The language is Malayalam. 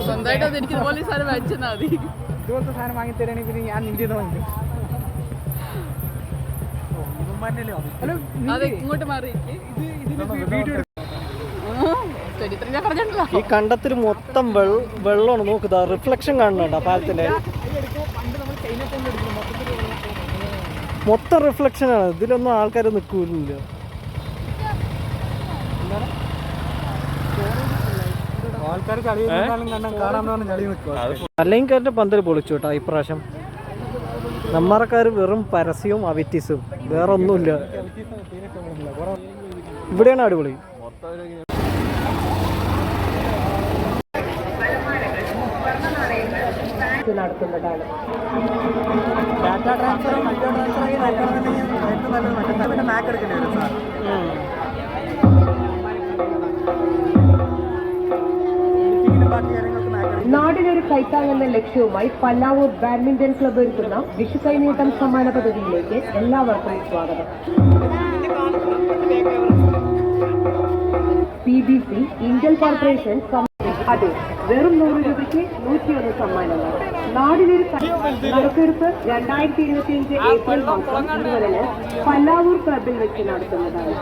സ്വന്തമായിട്ട് അത് എനിക്ക് ഇതുപോലെ സാധനം വാങ്ങിച്ചാൽ മതി. ഇതുപോലത്തെ സാധനം വാങ്ങി തരാണെങ്കിൽ പിന്നെ ഞാൻ നിന്റെ വാങ്ങിക്കും. അതെ ഇങ്ങോട്ട് മാറി ചരിത്രം പറഞ്ഞിട്ടുണ്ടല്ലോ. ഈ കണ്ടത്തിൽ മൊത്തം വെള്ളമാണ്. നോക്കുക, റിഫ്ലക്ഷൻ കാണുന്നുണ്ടോ പാലത്തിന്റെ? മൊത്തം റിഫ്ലക്ഷനാണ്. ഇതിലൊന്നും ആൾക്കാർ നിൽക്കൂല. അല്ലെങ്കിക്കാരുടെ പന്തൽ പൊളിച്ചു കേട്ടോ ഇപ്രാവശ്യം. നമ്മറക്കാർ വെറും പരസ്യവും അവിറ്റീസും, വേറെ ഒന്നുമില്ല. ഇവിടെയാണ് അടിപൊളി. നടത്തുന്നതാണ്. ഡാറ്റാ ട്രാൻസ്ഫറും മറ്റോ ട്രാൻസ്ഫറായി ഏറ്റവും നല്ലത് മറ്റേ പിന്നെ മാക്ക് എടുക്കേണ്ടി വരും സാർ. നാടിനൊരു കൈത്താങ്ങെന്ന ലക്ഷ്യവുമായി പല്ലാവൂർ ബാഡ്മിന്റൺ ക്ലബ്ബ് ഒരുക്കുന്ന വിഷു കൈനീട്ടം സമ്മാന പദ്ധതിയിലേക്ക് എല്ലാവർക്കും സ്വാഗതം. PBC ഇന്ത്യൻ കോർപ്പറേഷൻ അതെ, വെറും 100 രൂപയ്ക്ക് 101 സമ്മാനങ്ങൾ. നാടിനൊരു നറുക്കെടുപ്പ് 2025 ഏപ്രിൽ മാസം 20-ന് പല്ലാവൂർ ക്ലബിൽ വെച്ച് നടത്തുന്നതാണ്.